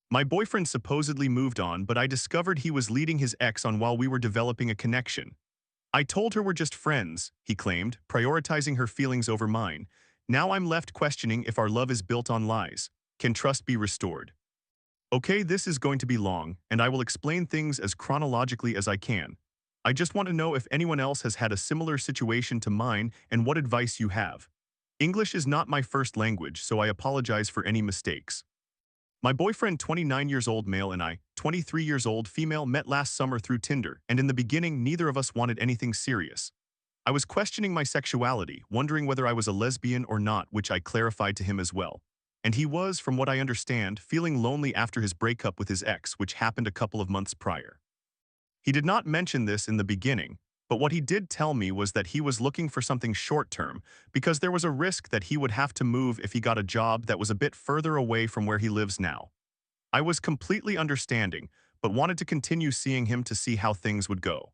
My boyfriend supposedly moved on, but I discovered he was leading his ex on while we were developing a connection. I told her we're just friends, he claimed, prioritizing her feelings over mine. Now I'm left questioning if our love is built on lies. Can trust be restored? Okay, this is going to be long, and I will explain things as chronologically as I can. I just want to know if anyone else has had a similar situation to mine and what advice you have. English is not my first language, so I apologize for any mistakes. My boyfriend, 29 years old male, and I, 23 years old female, met last summer through Tinder, and in the beginning, neither of us wanted anything serious. I was questioning my sexuality, wondering whether I was a lesbian or not, which I clarified to him as well. And he was, from what I understand, feeling lonely after his breakup with his ex, which happened a couple of months prior. He did not mention this in the beginning, but what he did tell me was that he was looking for something short-term because there was a risk that he would have to move if he got a job that was a bit further away from where he lives now. I was completely understanding, but wanted to continue seeing him to see how things would go.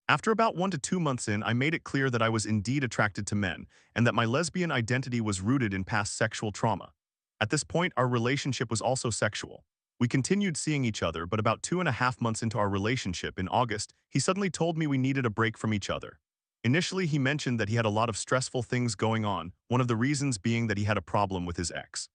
After about 1 to 2 months in, I made it clear that I was indeed attracted to men, and that my lesbian identity was rooted in past sexual trauma. At this point, our relationship was also sexual. We continued seeing each other, but about 2.5 months into our relationship, in August, he suddenly told me we needed a break from each other. Initially, he mentioned that he had a lot of stressful things going on, one of the reasons being that he had a problem with his ex.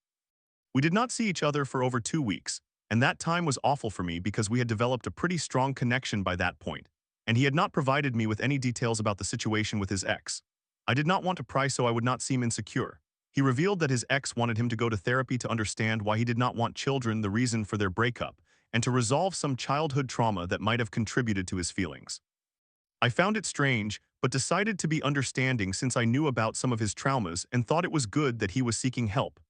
We did not see each other for over 2 weeks, and that time was awful for me because we had developed a pretty strong connection by that point, and he had not provided me with any details about the situation with his ex. I did not want to pry so I would not seem insecure. He revealed that his ex wanted him to go to therapy to understand why he did not want children, the reason for their breakup, and to resolve some childhood trauma that might have contributed to his feelings. I found it strange, but decided to be understanding since I knew about some of his traumas and thought it was good that he was seeking help.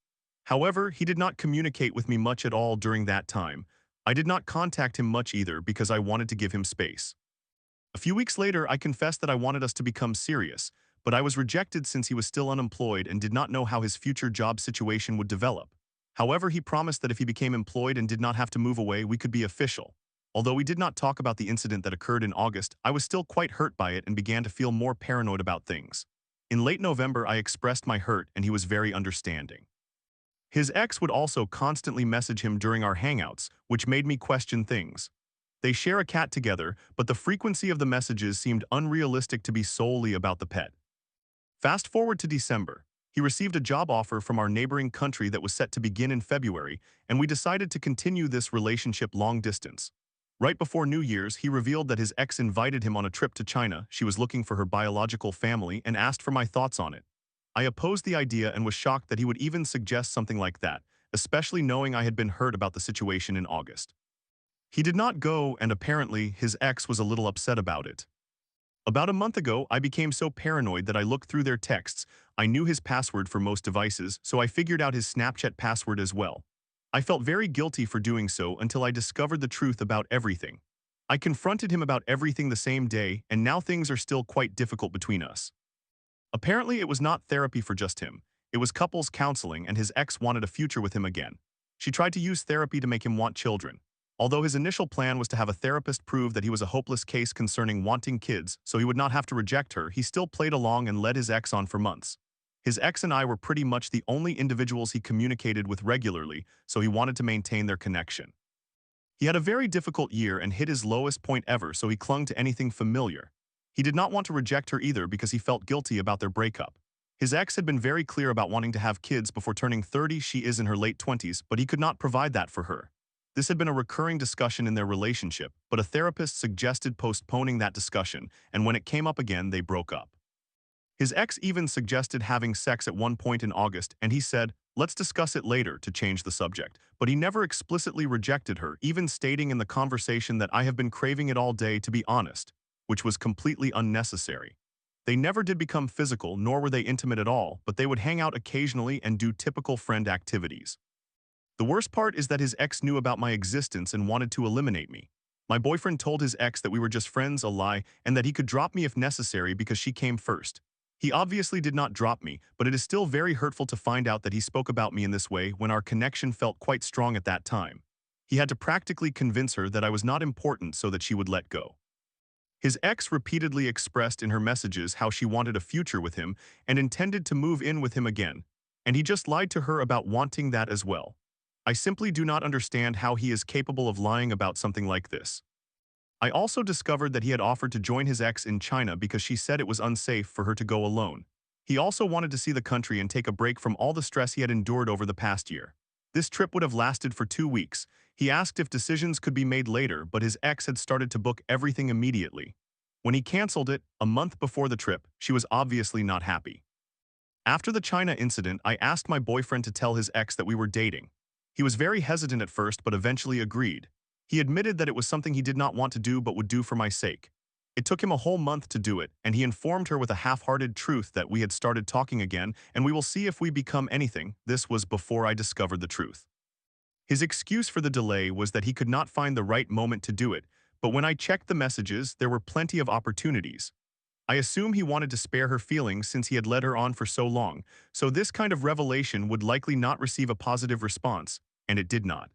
However, he did not communicate with me much at all during that time. I did not contact him much either because I wanted to give him space. A few weeks later, I confessed that I wanted us to become serious, but I was rejected since he was still unemployed and did not know how his future job situation would develop. However, he promised that if he became employed and did not have to move away, we could be official. Although we did not talk about the incident that occurred in August, I was still quite hurt by it and began to feel more paranoid about things. In late November, I expressed my hurt and he was very understanding. His ex would also constantly message him during our hangouts, which made me question things. They share a cat together, but the frequency of the messages seemed unrealistic to be solely about the pet. Fast forward to December. He received a job offer from our neighboring country that was set to begin in February, and we decided to continue this relationship long distance. Right before New Year's, he revealed that his ex invited him on a trip to China. She was looking for her biological family and asked for my thoughts on it. I opposed the idea and was shocked that he would even suggest something like that, especially knowing I had been hurt about the situation in August. He did not go, and apparently his ex was a little upset about it. About a month ago, I became so paranoid that I looked through their texts. I knew his password for most devices, so I figured out his Snapchat password as well. I felt very guilty for doing so until I discovered the truth about everything. I confronted him about everything the same day, and now things are still quite difficult between us. Apparently, it was not therapy for just him. It was couples counseling, and his ex wanted a future with him again. She tried to use therapy to make him want children. Although his initial plan was to have a therapist prove that he was a hopeless case concerning wanting kids so he would not have to reject her, he still played along and led his ex on for months. His ex and I were pretty much the only individuals he communicated with regularly, so he wanted to maintain their connection. He had a very difficult year and hit his lowest point ever, so he clung to anything familiar. He did not want to reject her either because he felt guilty about their breakup. His ex had been very clear about wanting to have kids before turning 30. She is in her late 20s, but he could not provide that for her. This had been a recurring discussion in their relationship, but a therapist suggested postponing that discussion, and when it came up again, they broke up. His ex even suggested having sex at one point in August, and he said, "Let's discuss it later," to change the subject, but he never explicitly rejected her, even stating in the conversation that "I have been craving it all day, to be honest," which was completely unnecessary. They never did become physical, nor were they intimate at all, but they would hang out occasionally and do typical friend activities. The worst part is that his ex knew about my existence and wanted to eliminate me. My boyfriend told his ex that we were just friends, a lie, and that he could drop me if necessary because she came first. He obviously did not drop me, but it is still very hurtful to find out that he spoke about me in this way when our connection felt quite strong at that time. He had to practically convince her that I was not important so that she would let go. His ex repeatedly expressed in her messages how she wanted a future with him and intended to move in with him again, and he just lied to her about wanting that as well. I simply do not understand how he is capable of lying about something like this. I also discovered that he had offered to join his ex in China because she said it was unsafe for her to go alone. He also wanted to see the country and take a break from all the stress he had endured over the past year. This trip would have lasted for 2 weeks. He asked if decisions could be made later, but his ex had started to book everything immediately. When he canceled it, a month before the trip, she was obviously not happy. After the China incident, I asked my boyfriend to tell his ex that we were dating. He was very hesitant at first but eventually agreed. He admitted that it was something he did not want to do but would do for my sake. It took him a whole month to do it, and he informed her with a half-hearted truth that we had started talking again and we will see if we become anything. This was before I discovered the truth. His excuse for the delay was that he could not find the right moment to do it, but when I checked the messages, there were plenty of opportunities. I assume he wanted to spare her feelings since he had led her on for so long, so this kind of revelation would likely not receive a positive response, and it did not.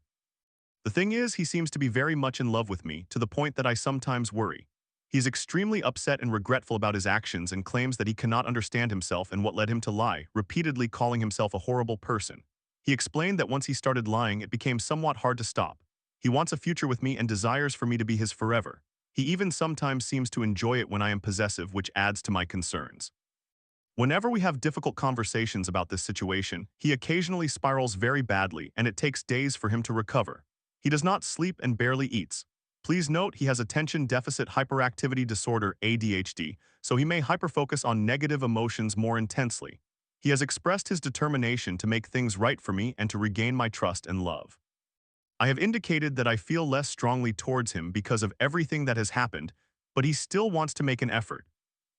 The thing is, he seems to be very much in love with me, to the point that I sometimes worry. He is extremely upset and regretful about his actions and claims that he cannot understand himself and what led him to lie, repeatedly calling himself a horrible person. He explained that once he started lying, it became somewhat hard to stop. He wants a future with me and desires for me to be his forever. He even sometimes seems to enjoy it when I am possessive, which adds to my concerns. Whenever we have difficult conversations about this situation, he occasionally spirals very badly and it takes days for him to recover. He does not sleep and barely eats. Please note he has attention deficit hyperactivity disorder (ADHD), so he may hyperfocus on negative emotions more intensely. He has expressed his determination to make things right for me and to regain my trust and love. I have indicated that I feel less strongly towards him because of everything that has happened, but he still wants to make an effort.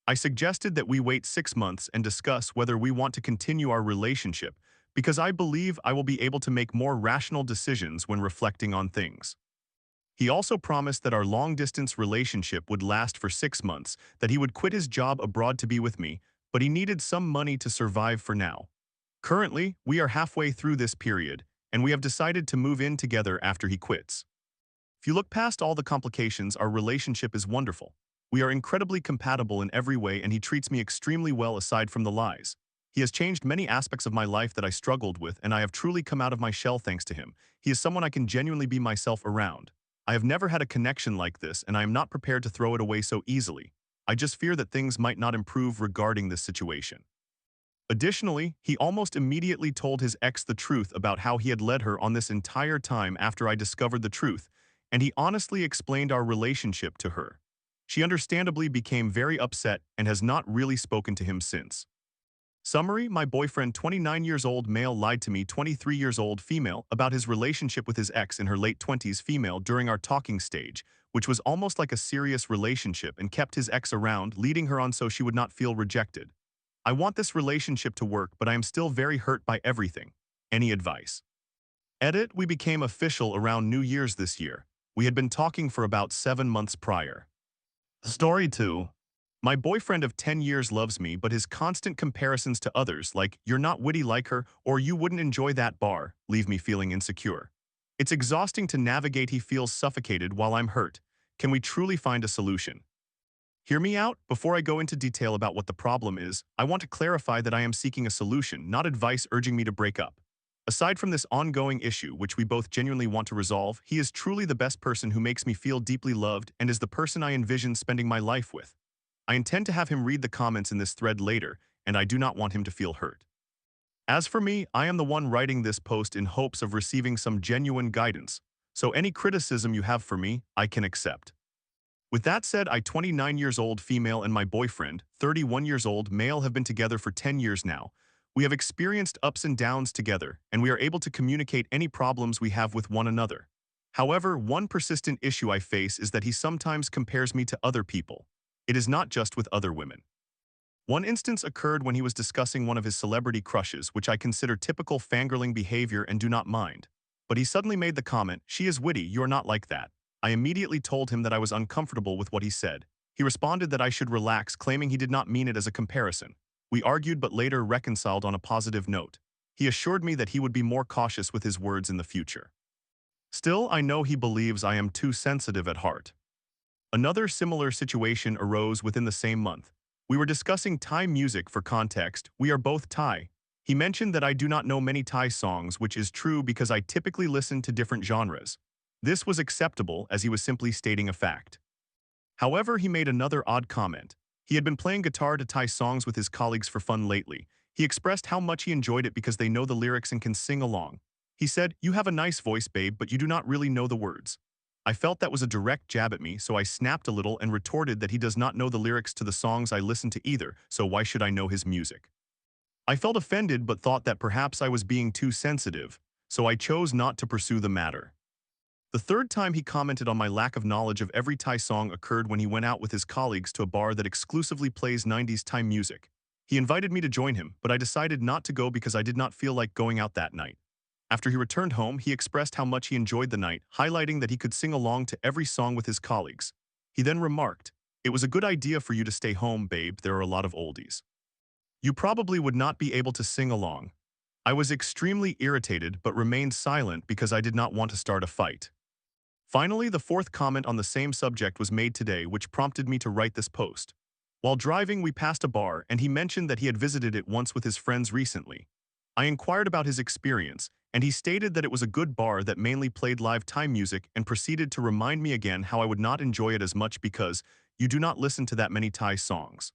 I suggested that we wait 6 months and discuss whether we want to continue our relationship because I believe I will be able to make more rational decisions when reflecting on things. He also promised that our long-distance relationship would last for 6 months, that he would quit his job abroad to be with me, but he needed some money to survive for now. Currently, we are halfway through this period, and we have decided to move in together after he quits. If you look past all the complications, our relationship is wonderful. We are incredibly compatible in every way and he treats me extremely well aside from the lies. He has changed many aspects of my life that I struggled with and I have truly come out of my shell thanks to him. He is someone I can genuinely be myself around. I have never had a connection like this and I am not prepared to throw it away so easily. I just fear that things might not improve regarding this situation. Additionally, he almost immediately told his ex the truth about how he had led her on this entire time after I discovered the truth, and he honestly explained our relationship to her. She understandably became very upset and has not really spoken to him since. Summary: my boyfriend, 29 years old male, lied to me, 23 years old female, about his relationship with his ex in her late 20s female during our talking stage, which was almost like a serious relationship, and kept his ex around, leading her on so she would not feel rejected. I want this relationship to work, but I am still very hurt by everything. Any advice? Edit: we became official around New Year's this year. We had been talking for about 7 months prior. Story 2. My boyfriend of 10 years loves me, but his constant comparisons to others, like "you're not witty like her" or "you wouldn't enjoy that bar," leave me feeling insecure. It's exhausting to navigate. He feels suffocated while I'm hurt. Can we truly find a solution? Hear me out. Before I go into detail about what the problem is, I want to clarify that I am seeking a solution, not advice urging me to break up. Aside from this ongoing issue, which we both genuinely want to resolve, he is truly the best person who makes me feel deeply loved and is the person I envision spending my life with. I intend to have him read the comments in this thread later, and I do not want him to feel hurt. As for me, I am the one writing this post in hopes of receiving some genuine guidance, so any criticism you have for me, I can accept. With that said, I, 29 years old female, and my boyfriend, 31 years old male, have been together for 10 years now. We have experienced ups and downs together, and we are able to communicate any problems we have with one another. However, one persistent issue I face is that he sometimes compares me to other people. It is not just with other women. One instance occurred when he was discussing one of his celebrity crushes, which I consider typical fangirling behavior and do not mind. But he suddenly made the comment, "She is witty, you're not like that." I immediately told him that I was uncomfortable with what he said. He responded that I should relax, claiming he did not mean it as a comparison. We argued but later reconciled on a positive note. He assured me that he would be more cautious with his words in the future. Still, I know he believes I am too sensitive at heart. Another similar situation arose within the same month. We were discussing Thai music. For context, we are both Thai. He mentioned that I do not know many Thai songs, which is true because I typically listen to different genres. This was acceptable as he was simply stating a fact. However, he made another odd comment. He had been playing guitar to Thai songs with his colleagues for fun lately. He expressed how much he enjoyed it because they know the lyrics and can sing along. He said, "You have a nice voice, babe, but you do not really know the words." I felt that was a direct jab at me, so I snapped a little and retorted that he does not know the lyrics to the songs I listen to either, so why should I know his music? I felt offended but thought that perhaps I was being too sensitive, so I chose not to pursue the matter. The third time he commented on my lack of knowledge of every Thai song occurred when he went out with his colleagues to a bar that exclusively plays 90s Thai music. He invited me to join him, but I decided not to go because I did not feel like going out that night. After he returned home, he expressed how much he enjoyed the night, highlighting that he could sing along to every song with his colleagues. He then remarked, "It was a good idea for you to stay home, babe, there are a lot of oldies. You probably would not be able to sing along." I was extremely irritated but remained silent because I did not want to start a fight. Finally, the fourth comment on the same subject was made today, which prompted me to write this post. While driving, we passed a bar, and he mentioned that he had visited it once with his friends recently. I inquired about his experience, and he stated that it was a good bar that mainly played live Thai music and proceeded to remind me again how I would not enjoy it as much because you do not listen to that many Thai songs.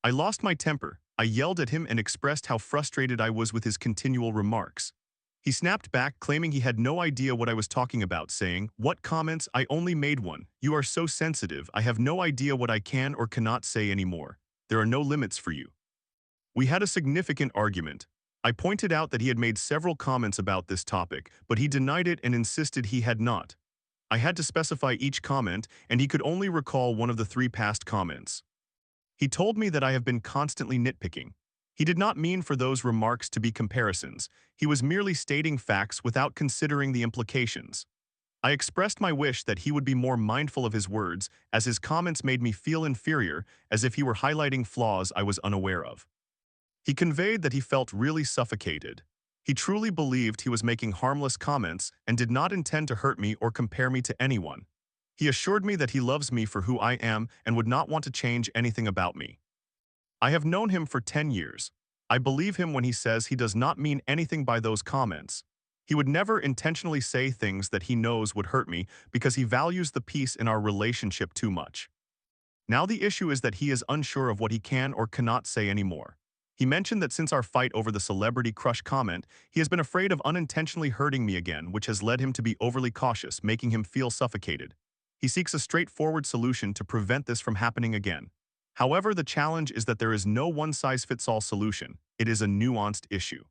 I lost my temper. I yelled at him and expressed how frustrated I was with his continual remarks. He snapped back, claiming he had no idea what I was talking about, saying, "What comments? I only made one. You are so sensitive, I have no idea what I can or cannot say anymore. There are no limits for you." We had a significant argument. I pointed out that he had made several comments about this topic, but he denied it and insisted he had not. I had to specify each comment, and he could only recall one of the three past comments. He told me that I have been constantly nitpicking. He did not mean for those remarks to be comparisons. He was merely stating facts without considering the implications. I expressed my wish that he would be more mindful of his words, as his comments made me feel inferior, as if he were highlighting flaws I was unaware of. He conveyed that he felt really suffocated. He truly believed he was making harmless comments and did not intend to hurt me or compare me to anyone. He assured me that he loves me for who I am and would not want to change anything about me. I have known him for 10 years. I believe him when he says he does not mean anything by those comments. He would never intentionally say things that he knows would hurt me because he values the peace in our relationship too much. Now the issue is that he is unsure of what he can or cannot say anymore. He mentioned that since our fight over the celebrity crush comment, he has been afraid of unintentionally hurting me again, which has led him to be overly cautious, making him feel suffocated. He seeks a straightforward solution to prevent this from happening again. However, the challenge is that there is no one-size-fits-all solution. It is a nuanced issue.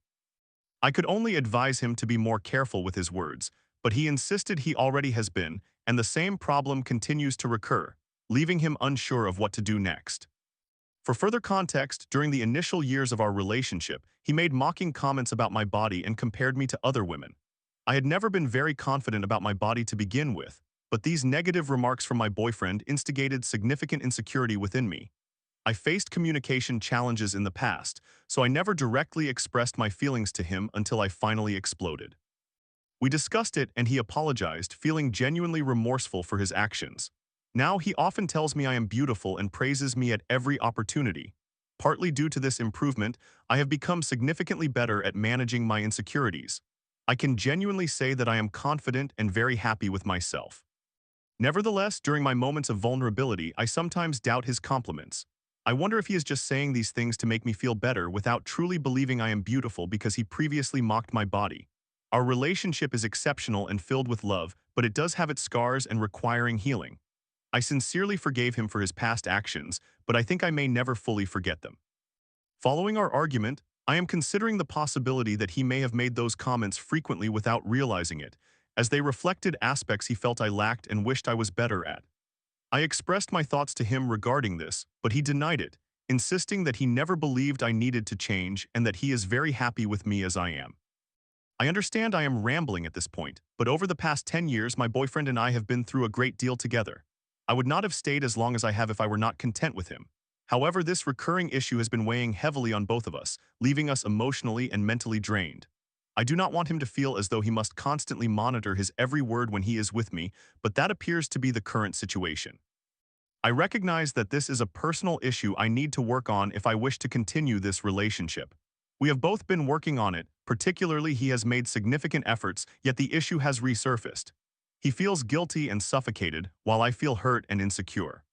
I could only advise him to be more careful with his words, but he insisted he already has been, and the same problem continues to recur, leaving him unsure of what to do next. For further context, during the initial years of our relationship, he made mocking comments about my body and compared me to other women. I had never been very confident about my body to begin with, but these negative remarks from my boyfriend instigated significant insecurity within me. I faced communication challenges in the past, so I never directly expressed my feelings to him until I finally exploded. We discussed it and he apologized, feeling genuinely remorseful for his actions. Now he often tells me I am beautiful and praises me at every opportunity. Partly due to this improvement, I have become significantly better at managing my insecurities. I can genuinely say that I am confident and very happy with myself. Nevertheless, during my moments of vulnerability, I sometimes doubt his compliments. I wonder if he is just saying these things to make me feel better without truly believing I am beautiful because he previously mocked my body. Our relationship is exceptional and filled with love, but it does have its scars and requiring healing. I sincerely forgave him for his past actions, but I think I may never fully forget them. Following our argument, I am considering the possibility that he may have made those comments frequently without realizing it, as they reflected aspects he felt I lacked and wished I was better at. I expressed my thoughts to him regarding this, but he denied it, insisting that he never believed I needed to change and that he is very happy with me as I am. I understand I am rambling at this point, but over the past 10 years my boyfriend and I have been through a great deal together. I would not have stayed as long as I have if I were not content with him. However, this recurring issue has been weighing heavily on both of us, leaving us emotionally and mentally drained. I do not want him to feel as though he must constantly monitor his every word when he is with me, but that appears to be the current situation. I recognize that this is a personal issue I need to work on if I wish to continue this relationship. We have both been working on it, particularly he has made significant efforts, yet the issue has resurfaced. He feels guilty and suffocated, while I feel hurt and insecure.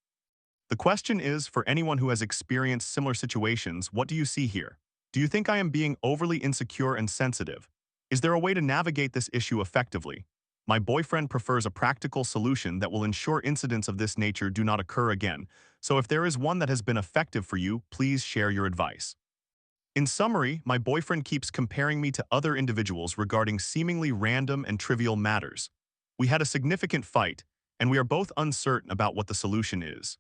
The question is, for anyone who has experienced similar situations, what do you see here? Do you think I am being overly insecure and sensitive? Is there a way to navigate this issue effectively? My boyfriend prefers a practical solution that will ensure incidents of this nature do not occur again, so if there is one that has been effective for you, please share your advice. In summary, my boyfriend keeps comparing me to other individuals regarding seemingly random and trivial matters. We had a significant fight, and we are both uncertain about what the solution is.